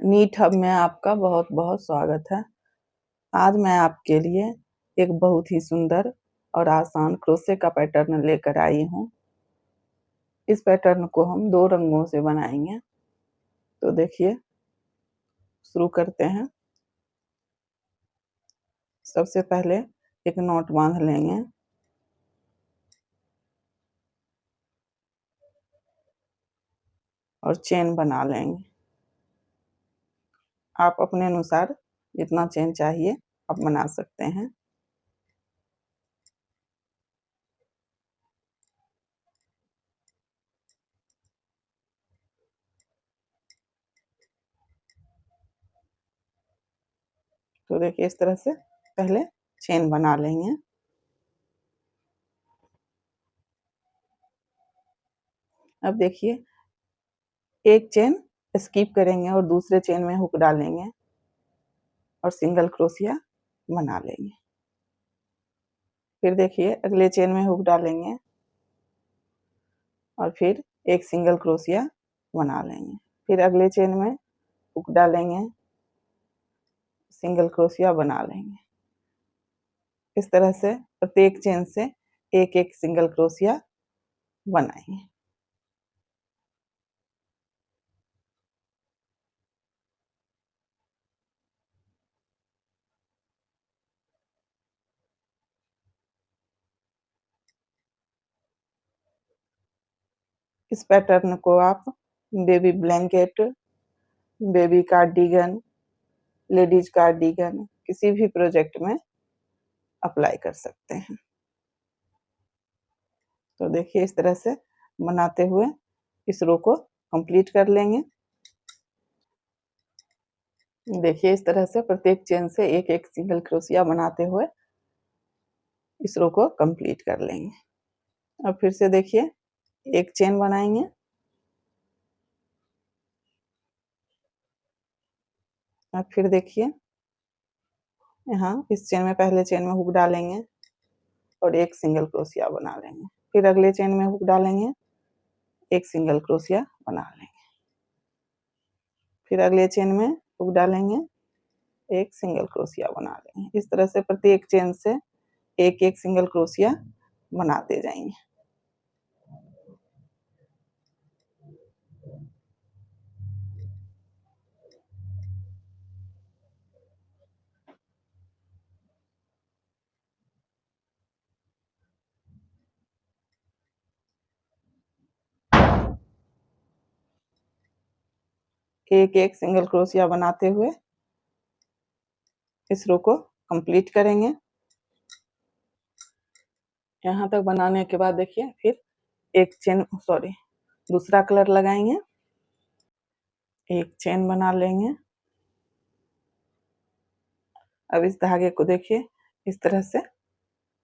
NEET hub में आपका बहुत बहुत स्वागत है। आज मैं आपके लिए एक बहुत ही सुंदर और आसान क्रोशे का पैटर्न लेकर आई हूँ। इस पैटर्न को हम 2 रंगों से बनाएंगे। तो देखिए, शुरू करते हैं। सबसे पहले एक नॉट बांध लेंगे और चेन बना लेंगे। आप अपने अनुसार जितना चेन चाहिए आप बना सकते हैं। तो देखिए, इस तरह से पहले चेन बना लेंगे। अब देखिए, एक चेन स्किप करेंगे और दूसरे चेन में हुक डालेंगे और सिंगल क्रोशिया बना लेंगे। फिर देखिए, अगले चेन में हुक डालेंगे और फिर एक सिंगल क्रोशिया बना लेंगे। फिर अगले चेन में हुक डालेंगे, सिंगल क्रोशिया बना लेंगे। इस तरह से प्रत्येक चेन से एक एक सिंगल क्रोशिया बनाएंगे। इस पैटर्न को आप baby blanket, baby cardigan, ladies cardigan किसी भी प्रोजेक्ट में अप्लाई कर सकते हैं। तो देखिए, इस तरह से बनाते हुए इस रो को कंप्लीट कर लेंगे। देखिए, इस तरह से प्रत्येक चेन से एक एक सिंगल क्रोशिया बनाते हुए इस रो को कंप्लीट कर लेंगे। अब फिर से देखिए, एक चेन बनाएंगे, अब फिर देखिए, यहाँ इस चेन में पहले चेन में हुक डालेंगे और एक सिंगल क्रोशिया बना लेंगे। फिर अगले चेन में हुक डालेंगे, एक सिंगल क्रोशिया बना लेंगे। फिर अगले चेन में हुक डालेंगे, एक सिंगल क्रोशिया बना लेंगे। इस तरह से प्रत्येक चेन से एक एक सिंगल क्रोशिया बनाते जाएंगे। एक एक सिंगल क्रोशिया बनाते हुए इस रो को कंप्लीट करेंगे। यहाँ तक बनाने के बाद देखिए, फिर एक चेन दूसरा कलर लगाएंगे, एक चेन बना लेंगे। अब इस धागे को देखिए, इस तरह से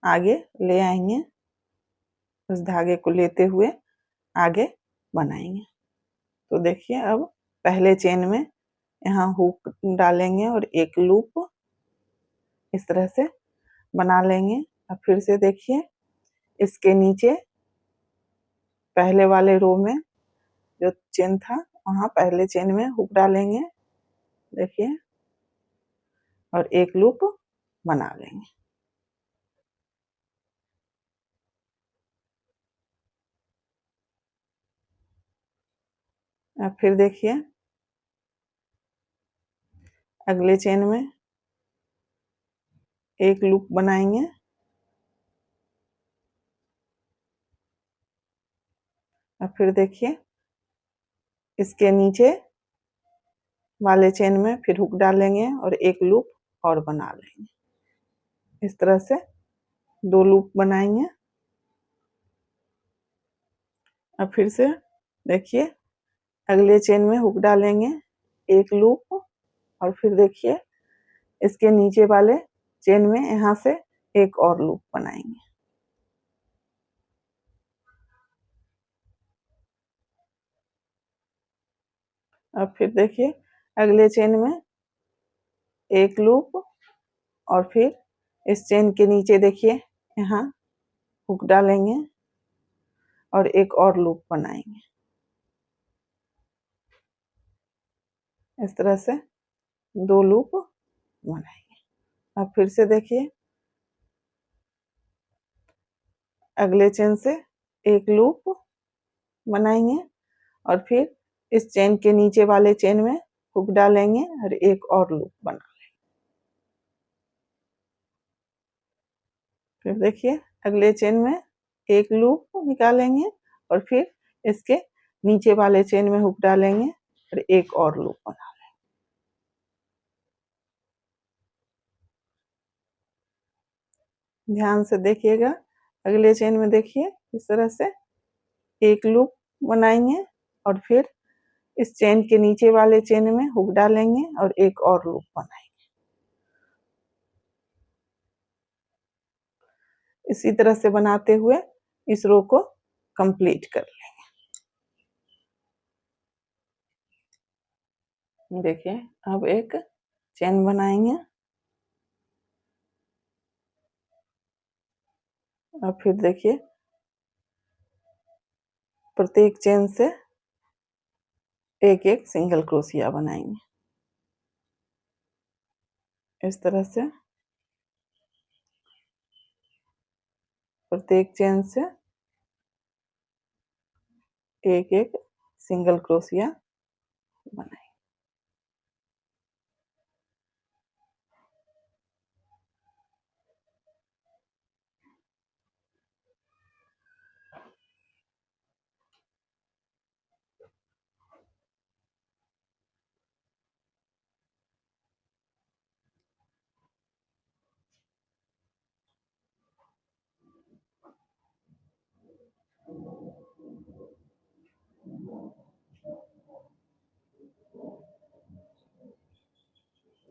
आगे ले आएंगे, उस धागे को लेते हुए आगे बनाएंगे। तो देखिए, अब पहले चेन में यहाँ हुक डालेंगे और एक लूप इस तरह से बना लेंगे। अब फिर से देखिए, इसके नीचे पहले वाले रो में जो चेन था वहाँ पहले चेन में हुक डालेंगे, देखिए, और एक लूप बना लेंगे। अब फिर देखिए, अगले चेन में एक लूप बनाएंगे, अब फिर देखिए, इसके नीचे वाले चेन में फिर हुक डालेंगे और एक लूप और बना लेंगे। इस तरह से 2 लूप बनाएंगे। अब फिर से देखिए, अगले चेन में हुक डालेंगे, एक लूप, और फिर देखिए इसके नीचे वाले चेन में यहाँ से एक और लूप बनाएंगे। अब फिर देखिए, अगले चेन में एक लूप और फिर इस चेन के नीचे देखिए यहाँ हुक डालेंगे और एक और लूप बनाएंगे। इस तरह से 2 लूप बनाएंगे। अब फिर से देखिए, अगले चेन से एक लूप बनाएंगे और फिर इस चेन के नीचे वाले चेन में हुक डालेंगे और एक और लूप बना लेंगे। फिर देखिए, अगले चेन में एक लूप निकालेंगे और फिर इसके नीचे वाले चेन में हुक डालेंगे और एक और लूप बना लेंगे। ध्यान से देखिएगा, अगले चेन में देखिए इस तरह से एक लूप बनाएंगे और फिर इस चेन के नीचे वाले चेन में हुक डालेंगे और एक और लूप बनाएंगे। इसी तरह से बनाते हुए इस रो को कंप्लीट कर लेंगे। देखिए, अब एक चेन बनाएंगे और फिर देखिए, प्रत्येक चेन से एक एक सिंगल क्रोशिया बनाएंगे। इस तरह से प्रत्येक चेन से एक एक सिंगल क्रोशिया बनाएंगे।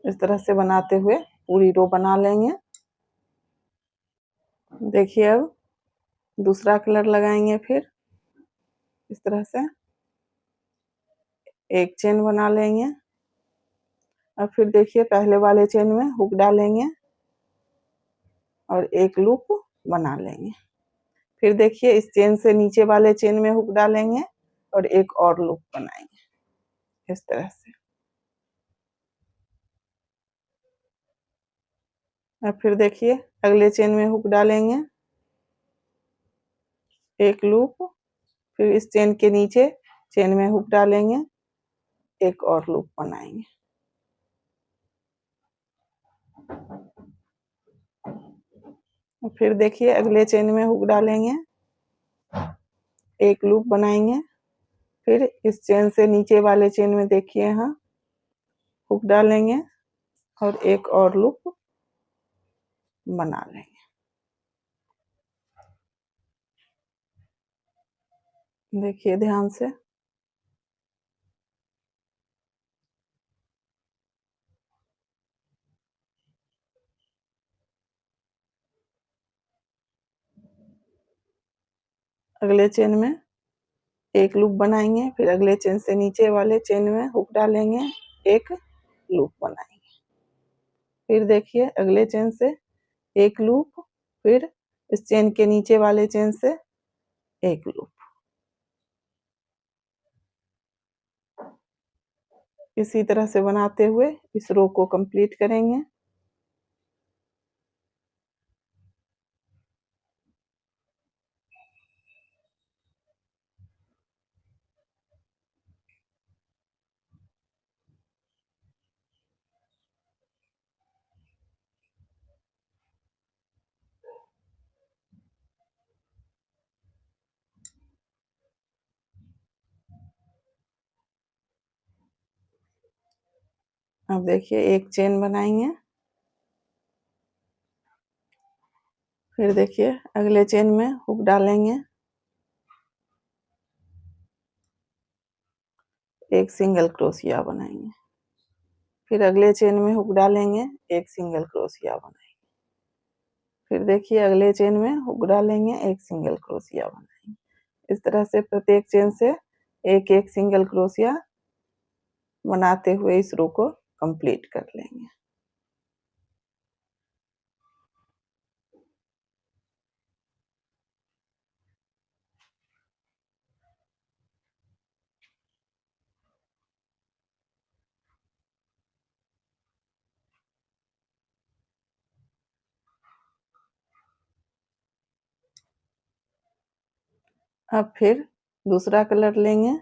इस तरह से बनाते हुए पूरी रो बना लेंगे। देखिए, अब दूसरा कलर लगाएंगे। फिर इस तरह से एक चेन बना लेंगे और फिर देखिए, पहले वाले चेन में हुक डालेंगे और एक लूप बना लेंगे। फिर देखिए, इस चेन से नीचे वाले चेन में हुक डालेंगे और एक और लूप बनाएंगे इस तरह से। और फिर देखिए, अगले चेन में हुक डालेंगे, एक लूप, फिर इस चेन के नीचे चेन में हुक डालेंगे, एक और लूप बनाएंगे। फिर देखिए, अगले चेन में हुक डालेंगे, एक लूप बनाएंगे, फिर इस चेन से नीचे वाले चेन में देखिए यहाँ हुक डालेंगे और एक और लूप बना लेंगे। देखिए ध्यान से, अगले चेन में एक लूप बनाएंगे, फिर अगले चेन से नीचे वाले चेन में हुक डालेंगे, एक लूप बनाएंगे। फिर देखिए, अगले चेन से एक लूप, फिर इस चेन के नीचे वाले चेन से एक लूप। इसी तरह से बनाते हुए इस रो को कंप्लीट करेंगे। अब देखिए, एक चेन बनाएंगे, फिर देखिए अगले चेन में हुक डालेंगे, एक सिंगल क्रोशिया बनाएंगे, फिर अगले चेन में हुक डालेंगे, एक सिंगल क्रोशिया बनाएंगे, फिर देखिए अगले चेन में हुक डालेंगे, एक सिंगल क्रोशिया बनाएंगे। इस तरह से प्रत्येक चेन से एक एक सिंगल क्रोशिया बनाते हुए इस रो को कंप्लीट कर लेंगे। अब फिर दूसरा कलर लेंगे।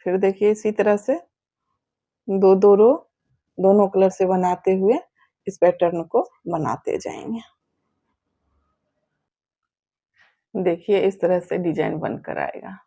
फिर देखिए इसी तरह से 2-2 रो दोनों कलर से बनाते हुए इस पैटर्न को बनाते जाएंगे। देखिए इस तरह से डिजाइन बनकर आएगा।